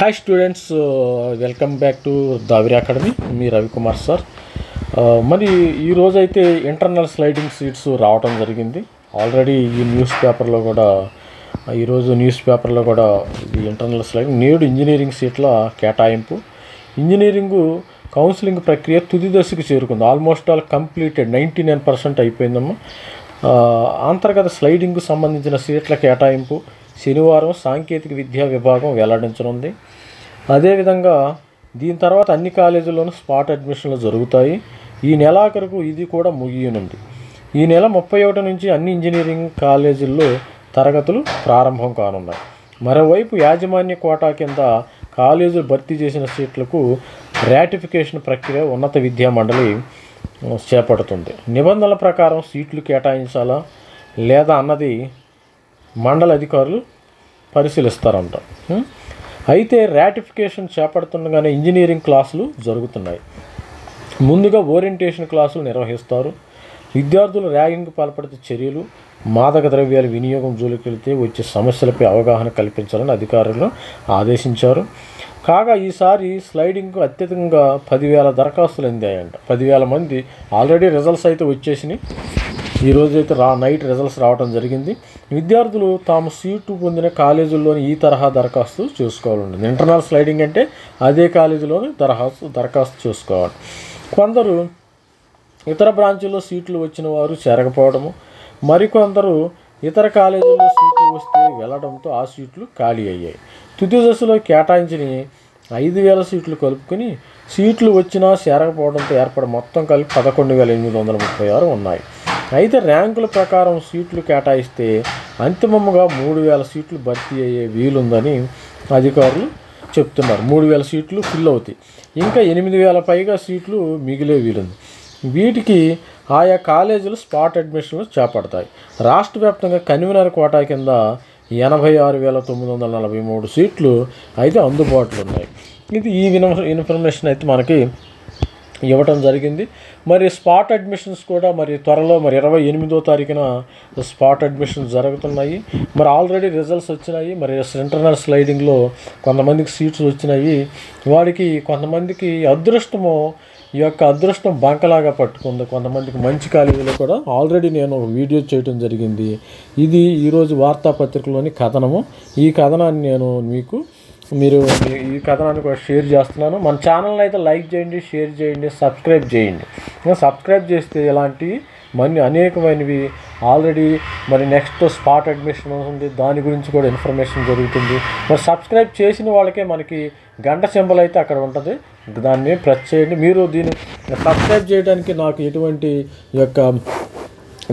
Hi students, welcome back to Daviri academy. Me Ravikumar sir. మరి ఈరోజు అయితే ఇంటర్నల్ స్లైడింగ్ సీట్స్ రావడం జరిగింది. ఆల్రెడీ ఈ న్యూస్ పేపర్లో కూడా ఇది ఇంటర్నల్ స్లైడింగ్ నేడు ఇంజనీరింగ్ సీట్ల కేటాయింపు. ఇంజనీరింగు కౌన్సిలింగ్ ప్రక్రియ తుది దశకు చేరుకుంది. ఆల్మోస్ట్ ఆల్ కంప్లీటెడ్ 99% అయిపోయిందమ్మా. అంతర్గత స్లైడింగ్కు సంబంధించిన సీట్ల కేటాయింపు శనివారం సాంకేతిక విద్యా విభాగం వెల్లడించనుంది. అదేవిధంగా దీని తర్వాత అన్ని కాలేజీల్లోనూ స్పాట్ అడ్మిషన్లు జరుగుతాయి. ఈ నెలాఖరుకు ఇది కూడా ముగియనుంది. ఈ నెల 31 నుంచి అన్ని ఇంజనీరింగ్ కాలేజీల్లో తరగతులు ప్రారంభం కానున్నాయి. మరోవైపు యాజమాన్య కోటా కింద కాలేజీలు భర్తీ చేసిన సీట్లకు రాటిఫికేషన్ ప్రక్రియ ఉన్నత విద్యా మండలి చేపడుతుంది. నిబంధనల ప్రకారం సీట్లు కేటాయించాలా లేదా అన్నది మండలి అధికారులు పరిశీలిస్తారంట. అయితే రాటిఫికేషన్ చేపడుతుండగానే ఇంజనీరింగ్ క్లాసులు జరుగుతున్నాయి. ముందుగా ఓరియంటేషన్ క్లాసులు నిర్వహిస్తారు. విద్యార్థులు ర్యాగింగ్కు పాల్పడితే చర్యలు, మాదక ద్రవ్యాల వినియోగం జోలికెళ్తే వచ్చే సమస్యలపై అవగాహన కల్పించాలని అధికారులను ఆదేశించారు. కాగా ఈసారి స్లైడింగ్కు అత్యధికంగా 10,000 దరఖాస్తులు అందాయంట. 10,000 మంది ఆల్రెడీ రిజల్ట్స్ అయితే వచ్చేసినాయి. ఈరోజైతే నైట్ రిజల్ట్స్ రావడం జరిగింది. విద్యార్థులు తాము సీటు పొందిన కాలేజీల్లోని ఈ తరహా దరఖాస్తు చేసుకోవాలండి. ఇంటర్నల్ స్లైడింగ్ అంటే అదే కాలేజీలోని దరఖాస్తు చేసుకోవాలి. కొందరు ఇతర బ్రాంచుల్లో సీట్లు వచ్చిన వారు చేరకపోవడము, మరికొందరు ఇతర కాలేజీల్లో సీట్లు వస్తే వెళ్ళడంతో ఆ సీట్లు ఖాళీ అయ్యాయి. తుది దశలో కేటాయించిన 5,000 సీట్లు కలుపుకొని సీట్లు వచ్చినా చేరకపోవడంతో మొత్తం కలిపి 11,836 ఉన్నాయి. అయితే ర్యాంకుల ప్రకారం సీట్లు కేటాయిస్తే అంతిమంగా 3,000 సీట్లు భర్తీ అయ్యే వీలుందని అధికారులు చెప్తున్నారు. 3,000 సీట్లు ఫిల్ అవుతాయి. ఇంకా 8,000 పైగా సీట్లు మిగిలే వీలుంది. వీటికి ఆయా కాలేజీలు స్పాట్ అడ్మిషన్లు చేపడతాయి. రాష్ట్ర వ్యాప్తంగా కన్వీనర్ కోటా కింద 86,943 సీట్లు అయితే అందుబాటులో ఉన్నాయి. ఇది ఈ ఇన్ఫర్మేషన్ అయితే మనకి ఇవ్వటం జరిగింది. మరి స్పాట్ అడ్మిషన్స్ కూడా మరి త్వరలో 28వ తారీఖున స్పాట్ అడ్మిషన్స్ జరుగుతున్నాయి. మరి ఆల్రెడీ రిజల్ట్స్ వచ్చినాయి. మరి ఇంటర్నల్ స్లైడింగ్లో కొంతమందికి సీట్స్ వచ్చినాయి. వాడికి కొంతమందికి అదృష్టం బంకలాగా పట్టుకుంది. కొంతమందికి మంచి కాలేజీలో కూడా ఆల్రెడీ నేను ఒక వీడియో చేయడం జరిగింది. ఇది ఈరోజు వార్తాపత్రికలోని కథనము. ఈ కథనాన్ని నేను ఈ కథనాన్ని కూడా షేర్ చేస్తున్నాను. మన ఛానల్ని అయితే లైక్ చేయండి, షేర్ చేయండి, సబ్స్క్రైబ్ చేయండి. సబ్స్క్రైబ్ చేస్తే ఇలాంటి అనేకమైనవి ఆల్రెడీ మరి నెక్స్ట్ స్పాట్ అడ్మిషన్ ఉంది, దాని గురించి కూడా ఇన్ఫర్మేషన్ జరుగుతుంది. మరి సబ్స్క్రైబ్ చేసిన వాళ్ళకే మనకి గంట సింబల్ అయితే అక్కడ ఉంటుంది, దాన్ని ప్రెస్ చేయండి. మీరు దీన్ని సబ్స్క్రైబ్ చేయడానికి నాకు ఎటువంటి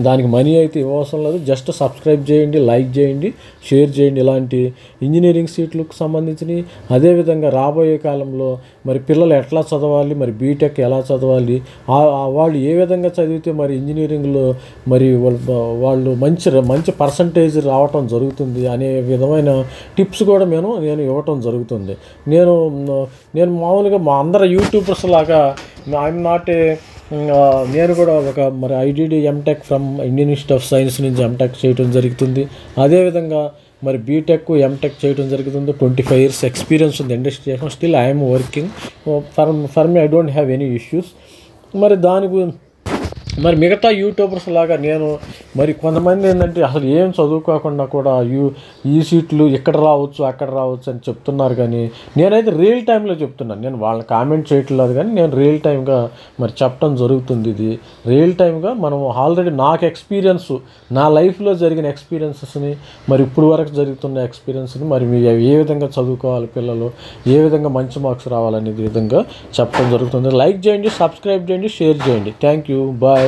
దానికి మనీ అయితే ఇవ్వవసరం లేదు. జస్ట్ సబ్స్క్రైబ్ చేయండి, లైక్ చేయండి, షేర్ చేయండి. ఇలాంటి ఇంజనీరింగ్ సీట్లకు సంబంధించినవి, అదేవిధంగా రాబోయే కాలంలో మరి పిల్లలు ఎట్లా చదవాలి, మరి బీటెక్ ఎలా చదవాలి, వాళ్ళు ఏ విధంగా చదివితే మరి ఇంజనీరింగ్లో మరి వాళ్ళు మంచి పర్సంటేజ్ రావటం జరుగుతుంది అనే విధమైన టిప్స్ కూడా నేను ఇవ్వటం జరుగుతుంది. నేను మామూలుగా మా అందరు యూట్యూబర్స్ లాగా ఐఎమ్ నాట్ నేను కూడా మరి I did MTech from Indian Institute of Science నుంచి ఎంటెక్ చేయడం జరుగుతుంది. అదేవిధంగా మరి బీటెక్ ఎంటెక్ చేయడం జరుగుతుంది. 25 years ఎక్స్పీరియన్స్ ఉంది industry. Still I'm working for me. I don't have any issues. మరి మిగతా యూట్యూబర్స్ లాగా నేను మరి కొంతమంది ఏంటంటే అసలు ఏం చదువుకోకుండా కూడా ఈ సీట్లు ఇక్కడ రావచ్చు అక్కడ రావచ్చు అని చెప్తున్నారు. కానీ నేనైతే రియల్ టైంలో చెప్తున్నాను. నేను వాళ్ళని కామెంట్ చేయట్లేదు, కానీ నేను రియల్ టైంగా మరి చెప్పడం జరుగుతుంది. ఇది రియల్ టైంగా మనం ఆల్రెడీ నాకు ఎక్స్పీరియన్స్, నా లైఫ్లో జరిగిన ఎక్స్పీరియన్సెస్ని, మరి ఇప్పుడు వరకు జరుగుతున్న ఎక్స్పీరియన్స్ని మరి ఏ విధంగా చదువుకోవాలి పిల్లలు, ఏ విధంగా మంచి మార్క్స్ రావాలనే విధంగా చెప్పడం జరుగుతుంది. లైక్ చేయండి, సబ్స్క్రైబ్ చేయండి, షేర్ చేయండి. Thank you. బాయ్.